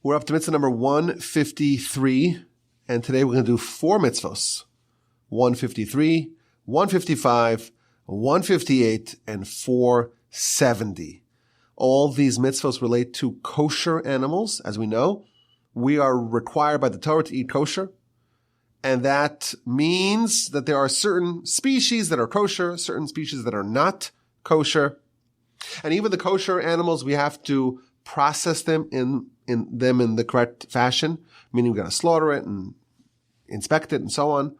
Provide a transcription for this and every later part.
We're up to mitzvah number 153, and today we're going to do 4 mitzvahs. 153, 155, 158, and 470. All these mitzvahs relate to kosher animals. As we know, we are required by the Torah to eat kosher, and that means that there are certain species that are kosher, certain species that are not kosher. And even the kosher animals, we have to process them in the correct fashion, meaning we got to slaughter it and inspect it and so on.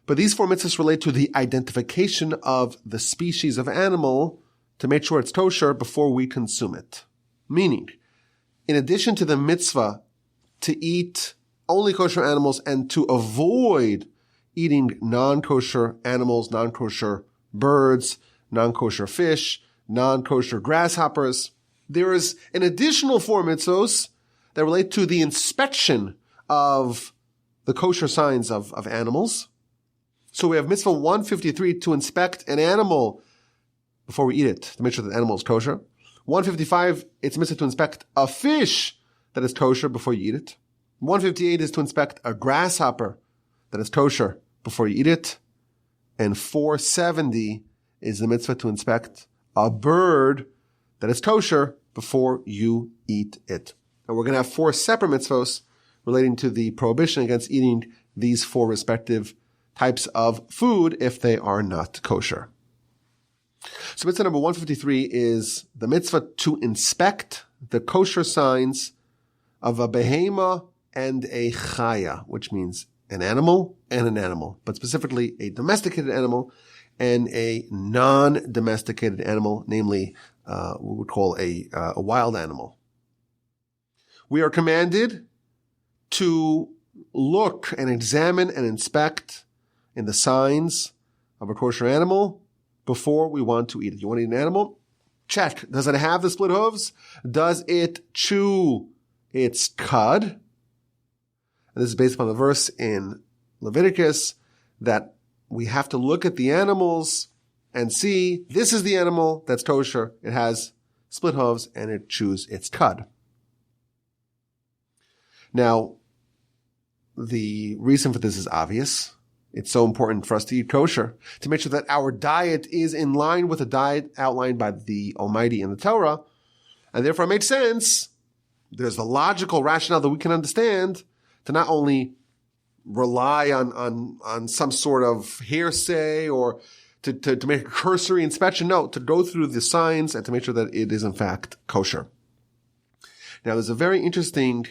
But these 4 mitzvahs relate to the identification of the species of animal to make sure it's kosher before we consume it. Meaning, in addition to the mitzvah to eat only kosher animals and to avoid eating non-kosher animals, non-kosher birds, non-kosher fish, non-kosher grasshoppers, there is an additional 4 mitzvahs that relate to the inspection of the kosher signs of animals. So we have mitzvah 153 to inspect an animal before we eat it, to make sure that the animal is kosher. 155, it's mitzvah to inspect a fish that is kosher before you eat it. 158 is to inspect a grasshopper that is kosher before you eat it. And 470 is the mitzvah to inspect a bird that is kosher before you eat it. And we're going to have 4 separate mitzvahs relating to the prohibition against eating these 4 respective types of food if they are not kosher. So mitzvah number 153 is the mitzvah to inspect the kosher signs of a behema and a chaya, which means an animal and an animal, but specifically a domesticated animal and a non-domesticated animal, namely what we would call a wild animal. We are commanded to look and examine and inspect in the signs of a kosher animal before we want to eat it. You want to eat an animal? Check. Does it have the split hooves? Does it chew its cud? And this is based upon the verse in Leviticus that we have to look at the animals and see this is the animal that's kosher. It has split hooves and it chews its cud. Now, the reason for this is obvious. It's so important for us to eat kosher, to make sure that our diet is in line with the diet outlined by the Almighty in the Torah. And therefore it makes sense. There's a logical rationale that we can understand to not only rely on some sort of hearsay or to make a cursory inspection. No, to go through the signs and to make sure that it is in fact kosher. Now there's a very interesting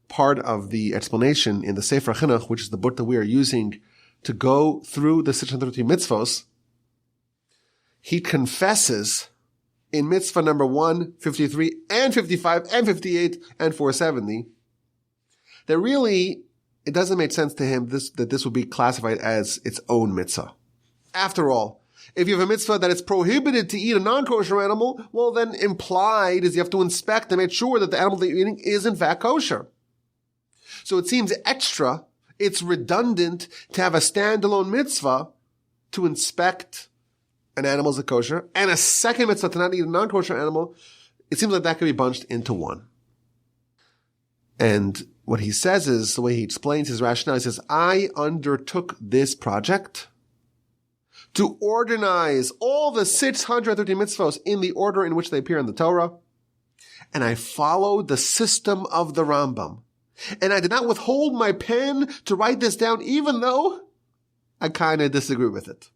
part of the explanation in the Sefer Chinuch, which is the book that we are using to go through the 613 mitzvahs. He confesses in mitzvah number 153 and 55 and 58 and 470 that really it doesn't make sense to him that this would be classified as its own mitzvah. After all, if you have a mitzvah that it's prohibited to eat a non-kosher animal, well then implied is you have to inspect and make sure that the animal that you're eating is in fact kosher. So it seems extra, it's redundant to have a standalone mitzvah to inspect an animal as a kosher and a second mitzvah to not eat a non-kosher animal. It seems like that could be bunched into one. And what he says is, the way he explains his rationale, he says, I undertook this project to organize all the 613 mitzvahs in the order in which they appear in the Torah, and I followed the system of the Rambam. And I did not withhold my pen to write this down, even though I kind of disagree with it.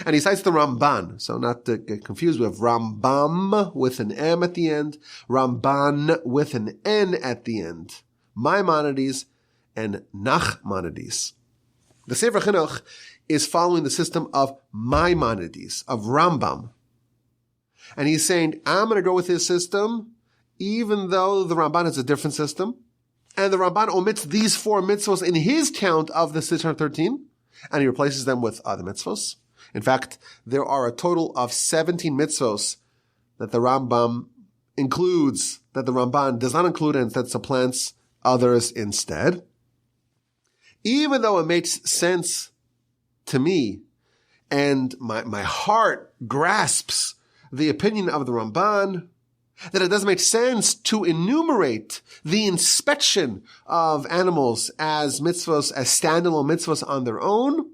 And he cites the Ramban. So not to get confused, we have Rambam with an M at the end, Ramban with an N at the end. Maimonides and Nachmanides. The Sefer Chinuch is following the system of Maimonides, of Rambam. And he's saying, I'm going to go with his system, even though the Ramban has a different system. And the Ramban omits these 4 mitzvahs in his count of the 613, and he replaces them with other mitzvahs. In fact, there are a total of 17 mitzvahs that the Rambam includes, that the Ramban does not include and instead supplants others instead. Even though it makes sense to me, and my heart grasps the opinion of the Ramban, that it doesn't make sense to enumerate the inspection of animals as mitzvos, as standalone mitzvos on their own.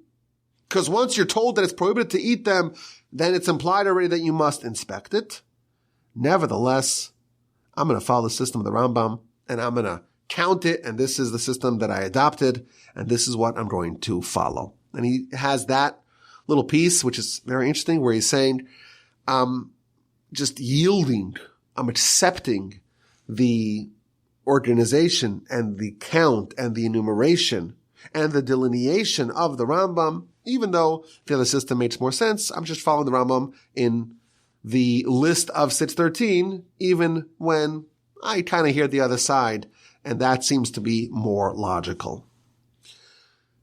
Because once you're told that it's prohibited to eat them, then it's implied already that you must inspect it. Nevertheless, I'm going to follow the system of the Rambam, and I'm going to count it, and this is the system that I adopted, and this is what I'm going to follow. And he has that little piece, which is very interesting, where he's saying, just yielding, I'm accepting the organization and the count and the enumeration and the delineation of the Rambam, even though the other system makes more sense. I'm just following the Rambam in the list of 613, even when I kind of hear the other side, and that seems to be more logical.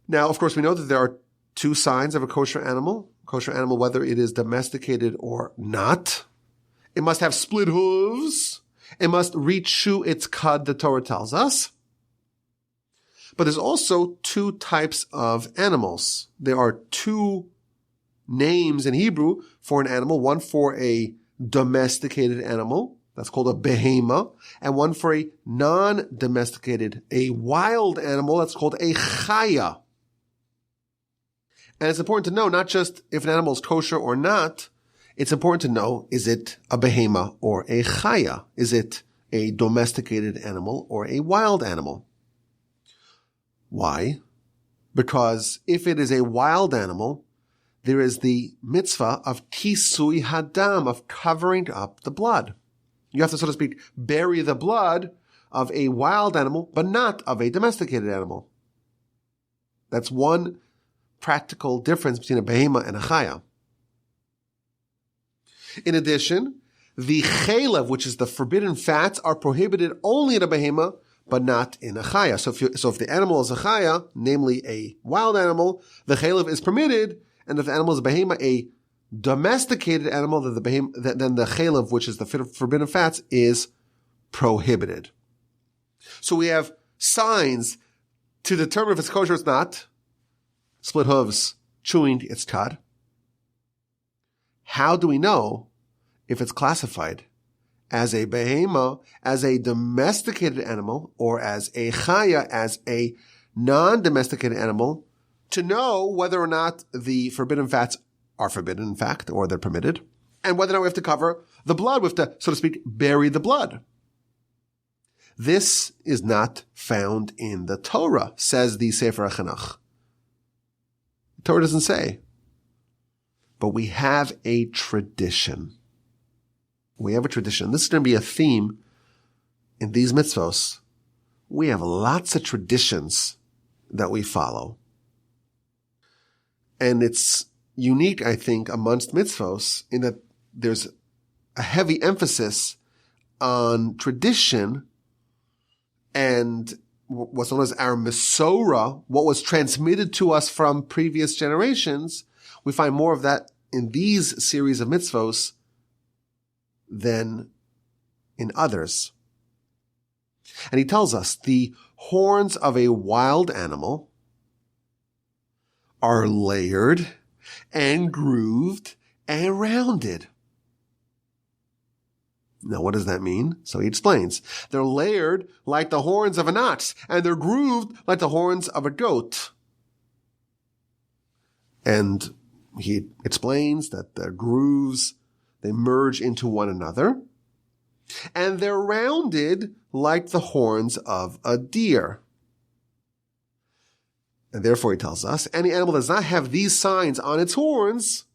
Now, of course, we know that there are two signs of a kosher animal, whether it is domesticated or not. It must have split hooves. It must rechew its cud, the Torah tells us. But there's also two types of animals. There are two names in Hebrew for an animal, one for a domesticated animal, that's called a behema, and one for a non-domesticated, a wild animal, that's called a chaya. And it's important to know not just if an animal is kosher or not, it's important to know, is it a behema or a chaya? Is it a domesticated animal or a wild animal? Why? Because if it is a wild animal, there is the mitzvah of kisui hadam, of covering up the blood. You have to, so to speak, bury the blood of a wild animal, but not of a domesticated animal. That's one practical difference between a behema and a chaya. In addition, the chalev, which is the forbidden fats, are prohibited only in a behema, but not in a chaya. So if the animal is a chaya, namely a wild animal, the chalev is permitted, and if the animal is a behema, a domesticated animal, then the chalev, which is the forbidden fats, is prohibited. So we have signs to determine if it's kosher or it's not. Split hooves, chewing its cud. How do we know if it's classified as a behema, as a domesticated animal, or as a chaya, as a non-domesticated animal, to know whether or not the forbidden fats are forbidden, in fact, or they're permitted, and whether or not we have to cover the blood, we have to, so to speak, bury the blood. This is not found in the Torah, says the Sefer HaChanach. The Torah doesn't say. But we have a tradition. We have a tradition. This is going to be a theme in these mitzvos. We have lots of traditions that we follow. And it's unique, I think, amongst mitzvos in that there's a heavy emphasis on tradition and what's known as our Mesorah, what was transmitted to us from previous generations. We find more of that in these series of mitzvos than in others. And he tells us the horns of a wild animal are layered and grooved and rounded. Now, what does that mean? So he explains. They're layered like the horns of an ox, and they're grooved like the horns of a goat. And he explains that the grooves, they merge into one another, and they're rounded like the horns of a deer. And therefore, he tells us, any animal that does not have these signs on its horns,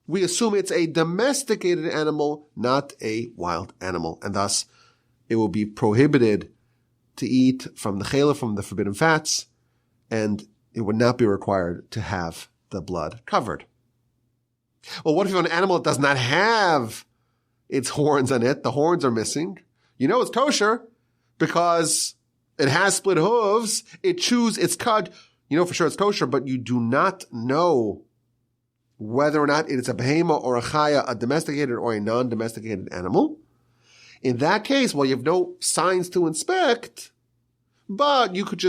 we assume it's a domesticated animal, not a wild animal. And thus, it will be prohibited to eat from the chalev, from the forbidden fats, and it would not be required to have the blood covered. Well, what if you have an animal that does not have its horns on it? The horns are missing. You know it's kosher because it has split hooves. It chews its cud. You know for sure it's kosher, but you do not know whether or not it is a behema or a chaya, a domesticated or a non-domesticated animal. In that case, well, you have no signs to inspect, but you could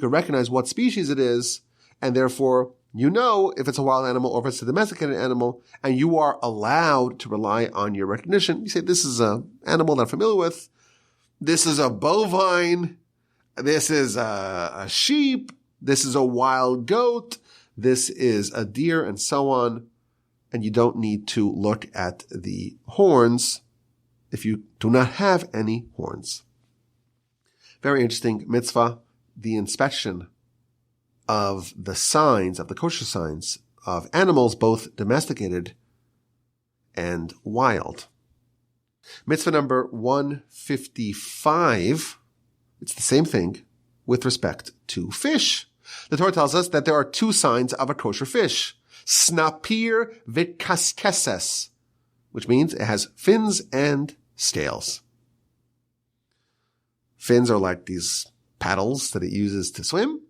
recognize what species it is, and therefore You know if it's a wild animal or if it's a domesticated animal, and you are allowed to rely on your recognition. You say, this is an animal that I'm familiar with. This is a bovine. This is a sheep. This is a wild goat. This is a deer, and so on. And you don't need to look at the horns if you do not have any horns. Very interesting mitzvah, the inspection of the signs, of the kosher signs of animals, both domesticated and wild. Mitzvah number 155, it's the same thing with respect to fish. The Torah tells us that there are two signs of a kosher fish. Snapir v'kaskeses, which means it has fins and scales. Fins are like these paddles that it uses to swim,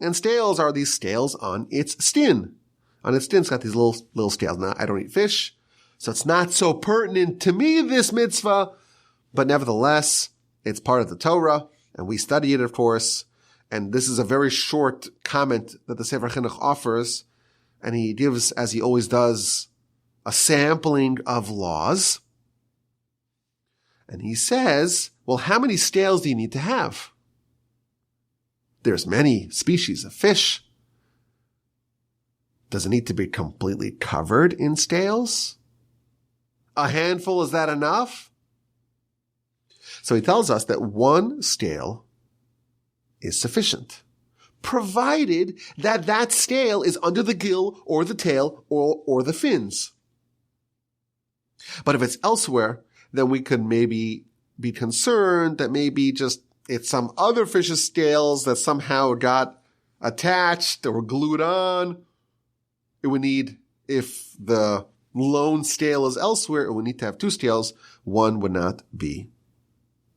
and scales are these scales on its skin. On its skin, it's got these little scales. Now, I don't eat fish, so it's not so pertinent to me, this mitzvah, but nevertheless, it's part of the Torah, and we study it, of course, and this is a very short comment that the Sefer Chinuch offers, and he gives, as he always does, a sampling of laws. And he says, well, how many scales do you need to have? There's many species of fish. Does it need to be completely covered in scales? A handful, is that enough? So he tells us that one scale is sufficient, provided that that scale is under the gill or the tail or the fins. But if it's elsewhere, then we could maybe be concerned that maybe just it's some other fish's scales that somehow got attached or glued on. It would need, if the lone scale is elsewhere, it would need to have two scales. One would not be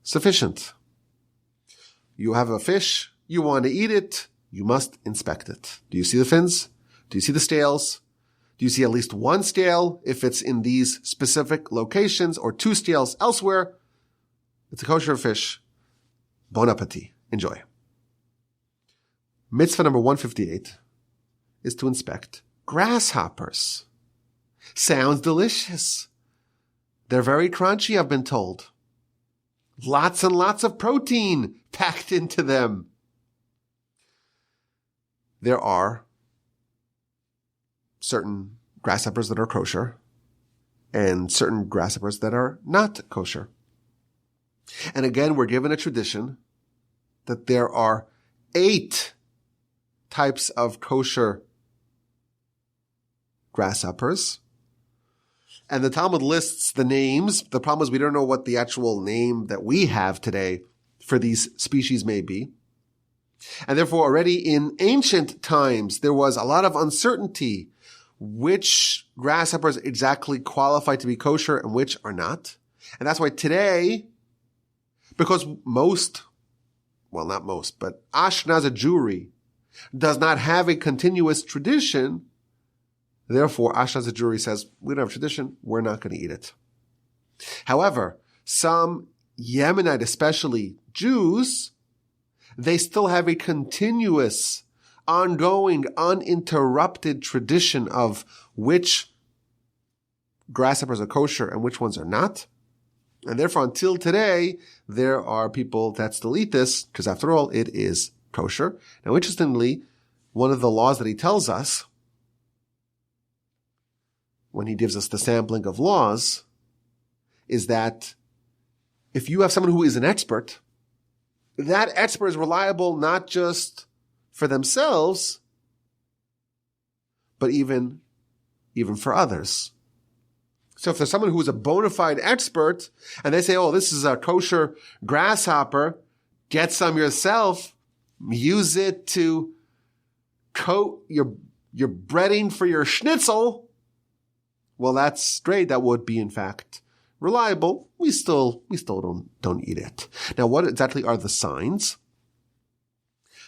sufficient. You have a fish, you want to eat it, you must inspect it. Do you see the fins? Do you see the scales? Do you see at least one scale if it's in these specific locations, or two scales elsewhere? It's a kosher fish. Bon appetit. Enjoy. Mitzvah number 158 is to inspect grasshoppers. Sounds delicious. They're very crunchy, I've been told. Lots and lots of protein packed into them. There are certain grasshoppers that are kosher and certain grasshoppers that are not kosher. And again, we're given a tradition that there are 8 types of kosher grasshoppers. And the Talmud lists the names. The problem is we don't know what the actual name that we have today for these species may be. And therefore, already in ancient times, there was a lot of uncertainty which grasshoppers exactly qualify to be kosher and which are not. And that's why today, because not most, but Ashkenazi Jewry does not have a continuous tradition, therefore Ashkenazi Jewry says, we don't have a tradition, we're not going to eat it. However, some Yemenite, especially Jews, they still have a continuous, ongoing, uninterrupted tradition of which grasshoppers are kosher and which ones are not. And therefore, until today, there are people that still eat this, because after all, it is kosher. Now, interestingly, one of the laws that he tells us, when he gives us the sampling of laws, is that if you have someone who is an expert, that expert is reliable not just for themselves, but even for others. So if there's someone who is a bona fide expert and they say, oh, this is a kosher grasshopper, get some yourself, use it to coat your breading for your schnitzel, well, that's great. That would be, in fact, reliable. We still don't eat it. Now, what exactly are the signs?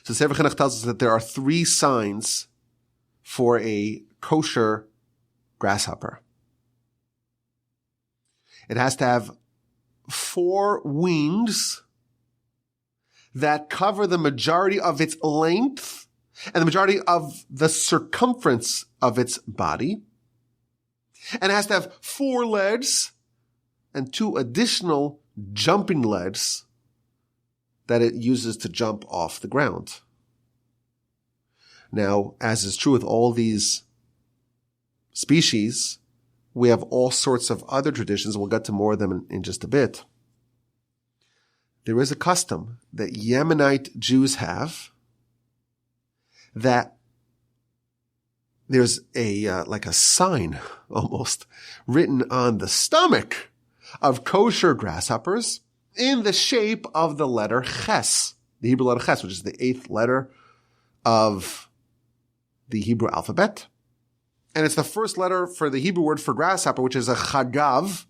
So Sefer Chinuch tells us that there are 3 signs for a kosher grasshopper. It has to have 4 wings that cover the majority of its length and the majority of the circumference of its body. And it has to have 4 legs and 2 additional jumping legs that it uses to jump off the ground. Now, as is true with all these species, we have all sorts of other traditions, and we'll get to more of them in just a bit. There is a custom that Yemenite Jews have that there's like a sign almost written on the stomach of kosher grasshoppers in the shape of the letter Ches, the Hebrew letter Ches, which is the 8th letter of the Hebrew alphabet. And it's the first letter for the Hebrew word for grasshopper, which is a chagav.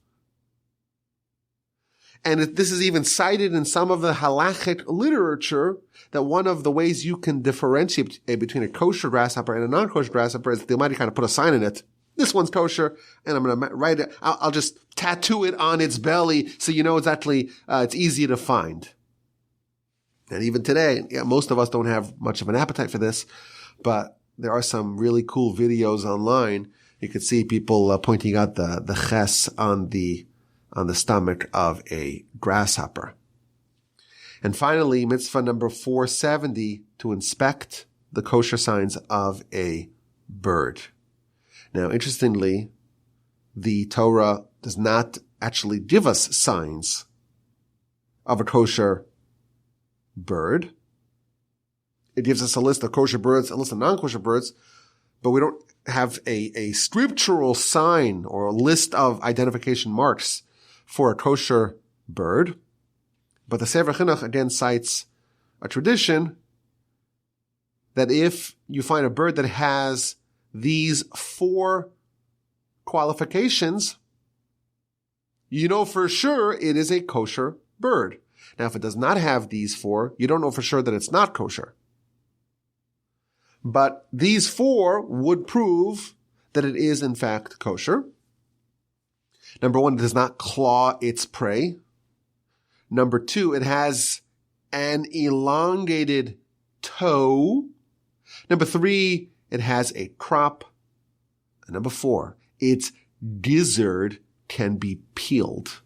And this is even cited in some of the halachic literature that one of the ways you can differentiate between a kosher grasshopper and a non-kosher grasshopper is the Almighty kind of put a sign in it. This one's kosher, and I'm going to write it. I'll just tattoo it on its belly so you know exactly, it's easy to find. And even today, most of us don't have much of an appetite for this, but there are some really cool videos online. You can see people pointing out the ches on the stomach of a grasshopper. And finally, mitzvah number 470, to inspect the kosher signs of a bird. Now, interestingly, the Torah does not actually give us signs of a kosher bird. It gives us a list of kosher birds, a list of non-kosher birds, but we don't have a scriptural sign or a list of identification marks for a kosher bird. But the Sefer Chinuch again cites a tradition that if you find a bird that has these 4 qualifications, you know for sure it is a kosher bird. Now, if it does not have these 4, you don't know for sure that it's not kosher. But these 4 would prove that it is in fact kosher. Number 1, it does not claw its prey. Number 2, it has an elongated toe. Number 3, it has a crop. And number 4, its gizzard can be peeled.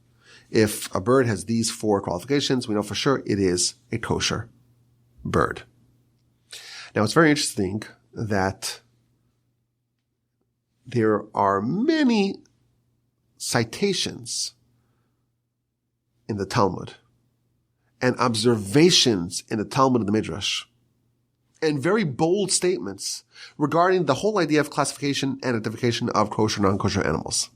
If a bird has these 4 qualifications, we know for sure it is a kosher bird. Now, it's very interesting that there are many citations in the Talmud and observations in the Talmud and the Midrash and very bold statements regarding the whole idea of classification and identification of kosher and non-kosher animals.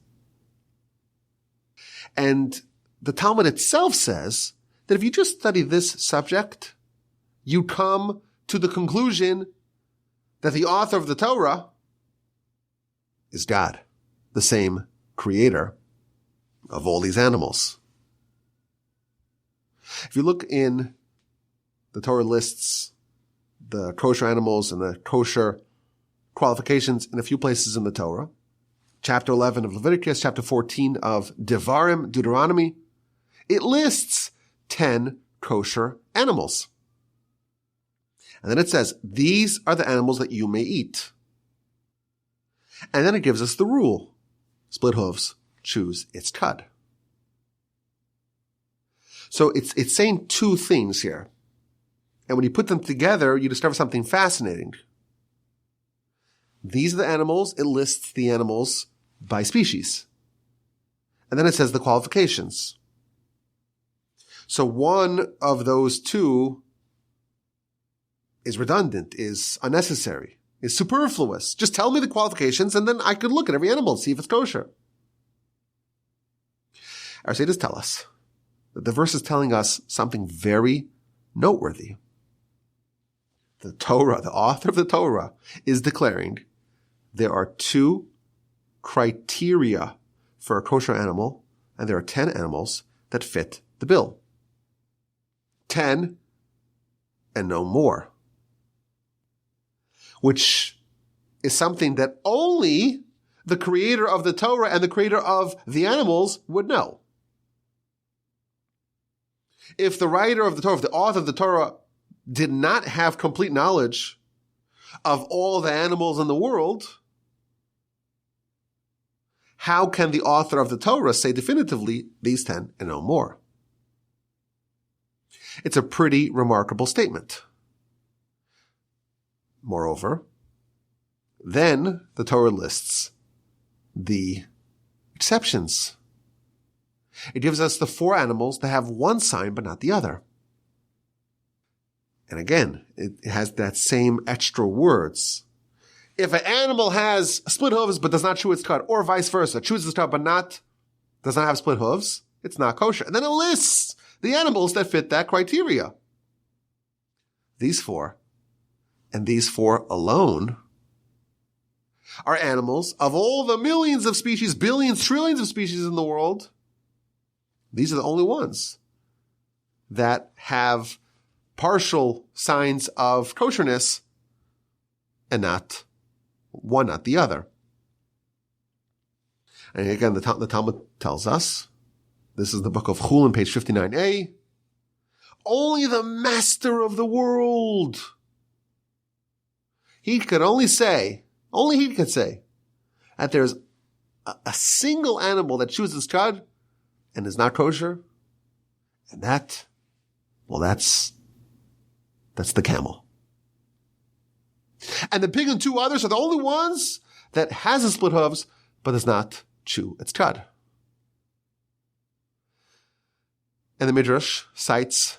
And the Talmud itself says that if you just study this subject, you come to the conclusion that the author of the Torah is God, the same creator of all these animals. If you look in the Torah lists the kosher animals and the kosher qualifications in a few places in the Torah, chapter 11 of Leviticus, chapter 14 of Devarim, Deuteronomy, it lists 10 kosher animals. And then it says, these are the animals that you may eat. And then it gives us the rule. Split hooves, choose its cud. So it's saying 2 things here. And when you put them together, you discover something fascinating. These are the animals. It lists the animals by species. And then it says the qualifications. So one of those 2 is redundant, is unnecessary, is superfluous. Just tell me the qualifications and then I could look at every animal and see if it's kosher. Our sages tell us that the verse is telling us something very noteworthy. The Torah, the author of the Torah, is declaring there are 2 criteria for a kosher animal, and there are 10 animals that fit the bill. 10 and no more. Which is something that only the creator of the Torah and the creator of the animals would know. If the writer of the Torah, if the author of the Torah did not have complete knowledge of all the animals in the world, how can the author of the Torah say definitively these 10 and no more? It's a pretty remarkable statement. Moreover, then the Torah lists the exceptions. It gives us the 4 animals that have one sign but not the other. And again, it has that same extra words. If an animal has split hooves but does not chew its cud, or vice versa, chews its cud but does not have split hooves, it's not kosher. And then it lists the animals that fit that criteria. These 4, and these 4 alone, are animals of all the millions of species, billions, trillions of species in the world. These are the only ones that have partial signs of kosherness and not one, not the other. And again, the Talmud tells us, this is the book of Chulin, page 59a, only the master of the world, he could say that there's a single animal that chews its cud and is not kosher, and that's the camel. And the pig and 2 others are the only ones that has a split hooves, but does not chew its cud. And the Midrash cites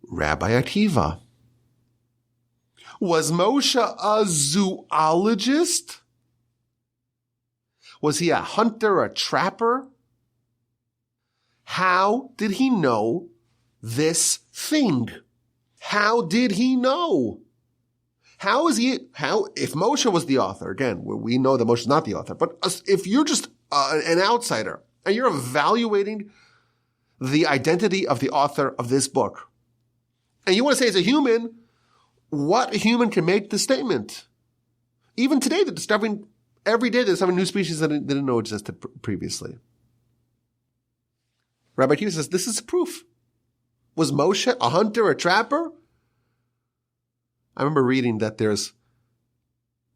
Rabbi Akiva. Was Moshe a zoologist? Was he a hunter, a trapper? How did he know this thing? How did he know? If Moshe was the author, again, we know that Moshe is not the author, but if you're just an outsider and you're evaluating the identity of the author of this book, and you want to say as a human, what human can make this statement? Even today, every day they're discovering new species that they didn't know existed previously. Rabbi Akiva says, this is proof. Was Moshe a hunter, a trapper? I remember reading that there's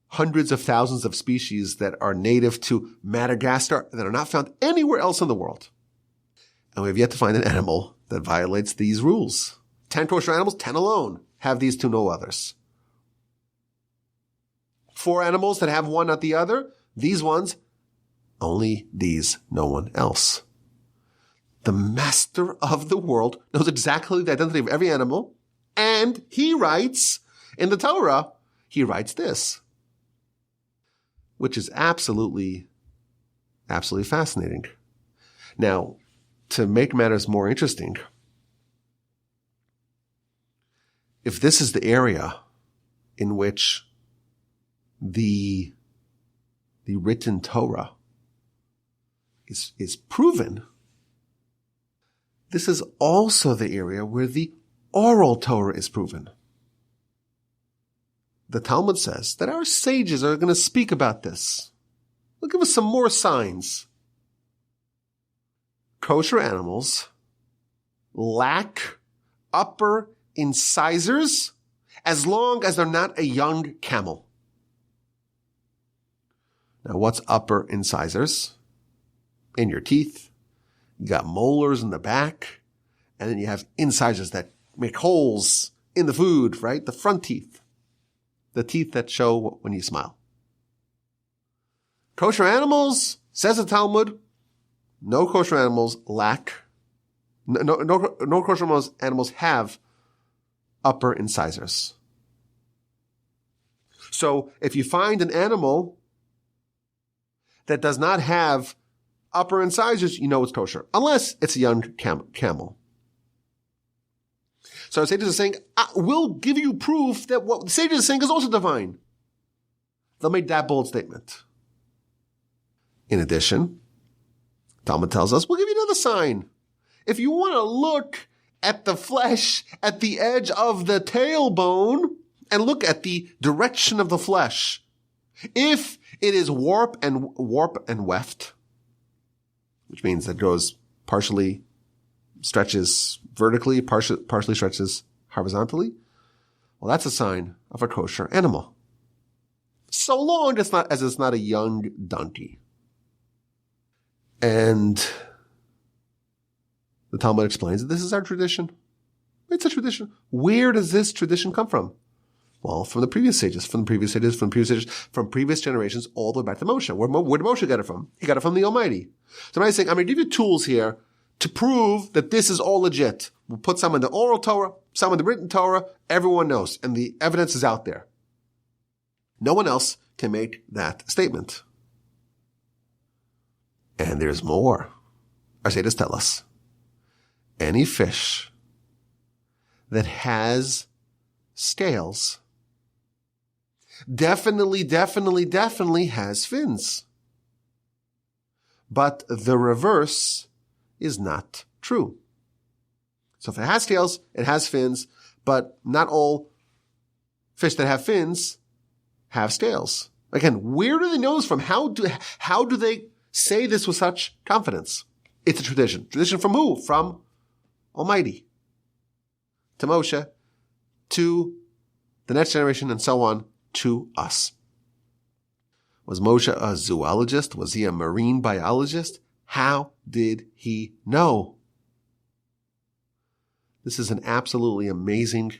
hundreds of thousands of species that are native to Madagascar that are not found anywhere else in the world. And we have yet to find an animal that violates these rules. 10 kosher animals, 10 alone have these 2, no others. 4 animals that have one, not the other. These ones, only these, no one else. The master of the world knows exactly the identity of every animal, and he writes in the Torah, he writes this, which is absolutely fascinating. Now, to make matters more interesting, if this is the area in which the written Torah is proven, this is also the area where the oral Torah is proven. The Talmud says that our sages are going to speak about this. They'll give us some more signs. Kosher animals lack upper incisors as long as they're not a young camel. Now, what's upper incisors? In your teeth. You got molars in the back, and then you have incisors that make holes in the food, right? The front teeth. The teeth that show when you smile. Kosher animals, says the Talmud, no kosher animals no kosher animals have upper incisors. So if you find an animal that does not have upper incisors, you know it's kosher, unless it's a young camel. So our sages are saying, we'll give you proof that what the sages are saying is also divine. They'll make that bold statement. In addition, Talmud tells us, we'll give you another sign. If you want to look at the flesh at the edge of the tailbone and look at the direction of the flesh, if it is warp and weft, which means that it goes partially stretches vertically, partially stretches horizontally, Well, that's a sign of a kosher animal. So long as it's not a young donkey. And the Talmud explains that this is our tradition. It's a tradition. Where does this tradition come from? Well, from the previous sages, from previous generations, all the way back to Moshe. Where did Moshe get it from? He got it from the Almighty. So now he's saying, I'm going to give you tools here to prove that this is all legit. We'll put some in the oral Torah, some in the written Torah. Everyone knows, and the evidence is out there. No one else can make that statement. And there's more. Our sages tell us, any fish that has scales definitely has fins. But the reverse is not true. So if it has scales, it has fins, but not all fish that have fins have scales. Again, where do they know this from? How do they say this with such confidence? It's a tradition. Tradition from who? From Almighty. To Moshe, to the next generation, and so on, to us. Was Moshe a zoologist? Was he a marine biologist? How did he know? This is an absolutely amazing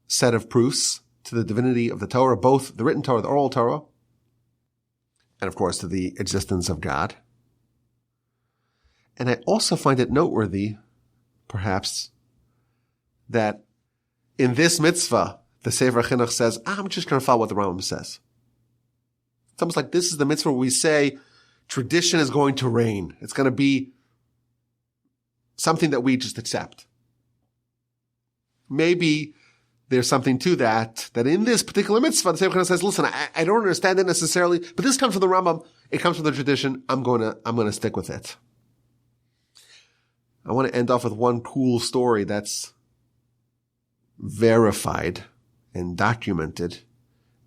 set of proofs to the divinity of the Torah, both the written Torah, the oral Torah, and of course to the existence of God. And I also find it noteworthy, perhaps, that in this mitzvah, the Sefer Chinuch says, I'm just going to follow what the Rambam says. It's almost like this is the mitzvah where we say tradition is going to reign. It's going to be something that we just accept. Maybe there's something to that in this particular mitzvah, the Sefer Chinuch says, listen, I don't understand it necessarily, but this comes from the Rambam. It comes from the tradition. I'm going to stick with it. I want to end off with one cool story that's verified and documented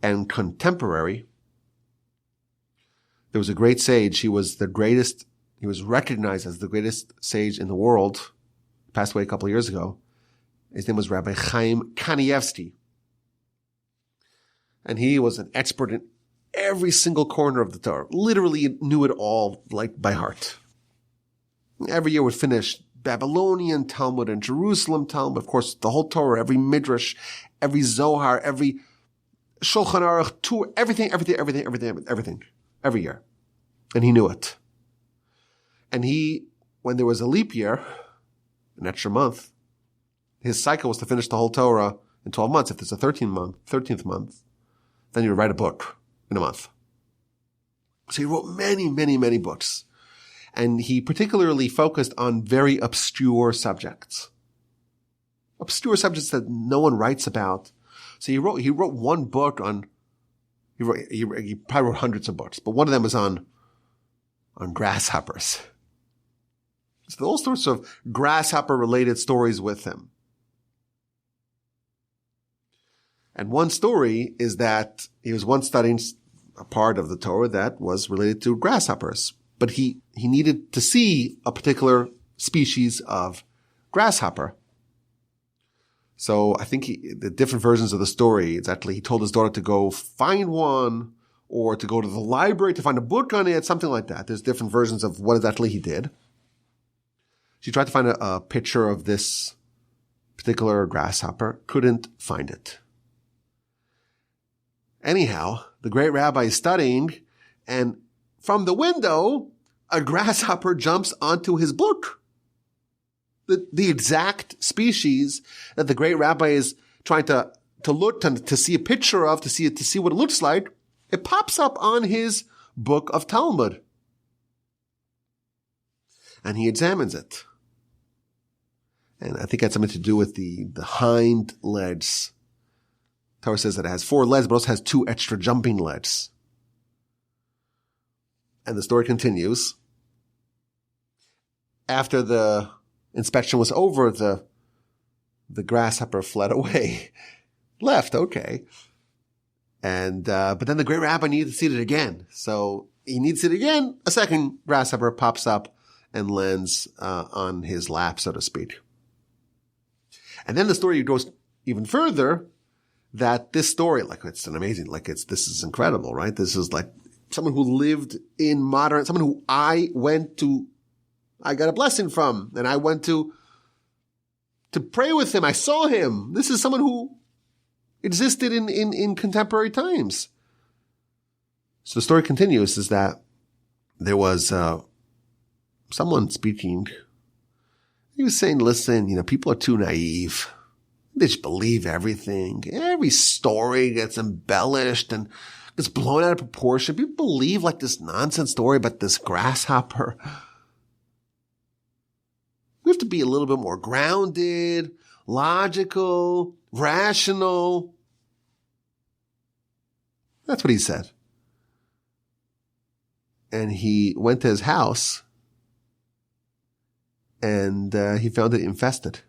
and contemporary. There was a great sage. He was recognized as the greatest sage in the world. Passed away a couple of years ago. His name was Rabbi Chaim Kanievsky. And he was an expert in every single corner of the Torah. Literally knew it all like by heart. Every year would finish Babylonian Talmud and Jerusalem Talmud, of course, the whole Torah, every Midrash, every Zohar, every Shulchan Aruch, everything, every year. And he knew it. And when there was a leap year, an extra month, his cycle was to finish the whole Torah in 12 months. If there's a 13th month, then you would write a book in a month. So he wrote many, many, many books. And he particularly focused on very obscure subjects. Obscure subjects that no one writes about. So he wrote one book on, he probably wrote hundreds of books, but one of them was on grasshoppers. So all sorts of grasshopper related stories with him. And one story is that he was once studying a part of the Torah that was related to grasshoppers. But he needed to see a particular species of grasshopper. So I think the different versions of the story, it's actually he told his daughter to go find one or to go to the library to find a book on it, something like that. There's different versions of what exactly he did. She tried to find a picture of this particular grasshopper, couldn't find it. Anyhow, the great rabbi is studying, and from the window, a grasshopper jumps onto his book. The exact species that the great rabbi is trying to look to see a picture of, to see what it looks like, it pops up on his book of Talmud. And he examines it. And I think it had something to do with the hind legs. Torah says that it has 4 legs, but also has 2 extra jumping legs. And the story continues. After the inspection was over, the grasshopper fled away. Left, okay. And, but then the great rabbi needed to see it again. So he needs it again. A second grasshopper pops up and lands, on his lap, so to speak. And then the story goes even further that this story, this is incredible, right? This is like someone who lived in someone who I got a blessing from, and I went to pray with him. I saw him. This is someone who existed in contemporary times. So the story continues is that there was someone speaking. He was saying, listen, people are too naive. They just believe everything. Every story gets embellished and gets blown out of proportion. People believe like this nonsense story about this grasshopper. We have to be a little bit more grounded, logical, rational. That's what he said. And he went to his house and he found it infested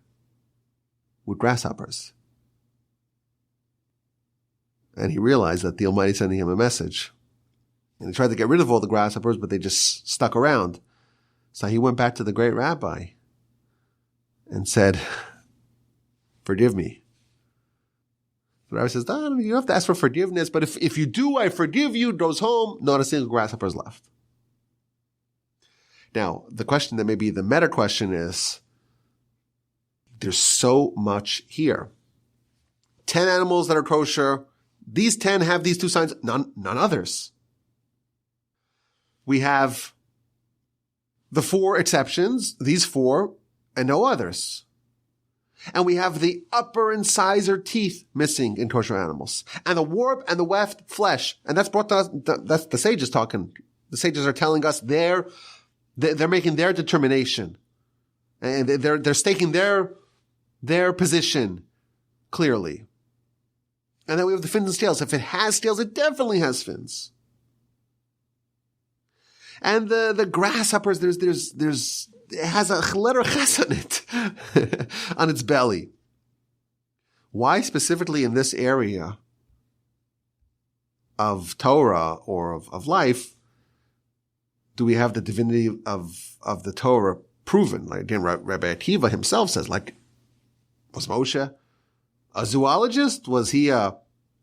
with grasshoppers. And he realized that the Almighty sending him a message. And he tried to get rid of all the grasshoppers, but they just stuck around. So he went back to the great rabbi and said, forgive me. The rabbi says, no, you don't have to ask for forgiveness, but if you do, I forgive you. Goes home, not a single grasshopper is left. Now, the question that may be the meta question is, there's so much here. 10 animals that are kosher. These 10 have these two signs, none others. We have the 4 exceptions, these 4, and no others. And we have the upper incisor teeth missing in kosher animals. And the warp and the weft flesh. And that's brought to us, that's the sages talking. The sages are telling us they're making their determination. And they're staking their position clearly. And then we have the fins and scales. If it has scales, it definitely has fins. And the grasshoppers, it has a letter ches on it, on its belly. Why specifically in this area of Torah or of life do we have the divinity of the Torah proven? Like again, Rabbi Akiva himself says, was Moshe a zoologist? Was he a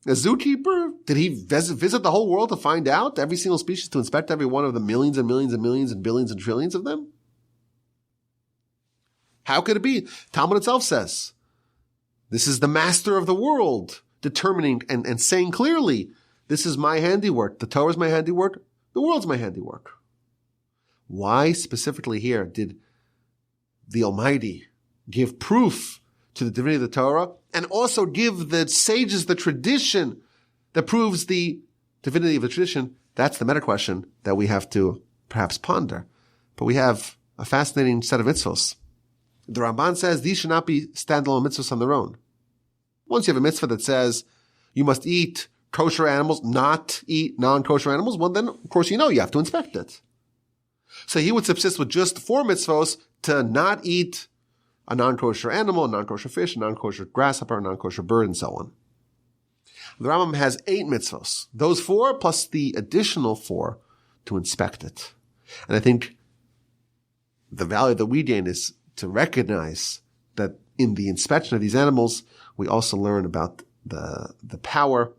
zookeeper? Did he visit the whole world to find out every single species, to inspect every one of the millions and millions and millions and billions and trillions of them? How could it be? Talmud itself says, this is the master of the world, determining and saying clearly, this is my handiwork. The Torah is my handiwork. The world's my handiwork. Why specifically here did the Almighty give proof to the divinity of the Torah and also give the sages the tradition that proves the divinity of the tradition? That's the meta question that we have to perhaps ponder. But we have a fascinating set of mitzvos. The Ramban says these should not be standalone mitzvahs on their own. Once you have a mitzvah that says you must eat kosher animals, not eat non-kosher animals, well then, of course, you have to inspect it. So he would subsist with just 4 mitzvos to not eat a non-kosher animal, a non-kosher fish, a non-kosher grasshopper, a non-kosher bird, and so on. The Rambam has 8 mitzvos. Those 4 plus the additional 4 to inspect it. And I think the value that we gain is to recognize that in the inspection of these animals, we also learn about the power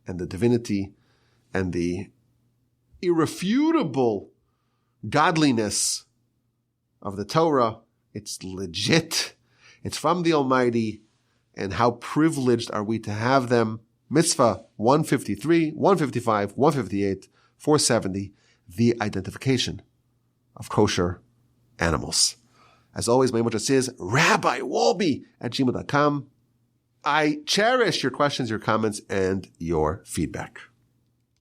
and the divinity and the irrefutable godliness of the Torah. It's legit. It's from the Almighty. And how privileged are we to have them? Mitzvah 153, 155, 158, 470, the identification of kosher animals. As always, my email address is rabbiwolbe@gmail.com. I cherish your questions, your comments, and your feedback.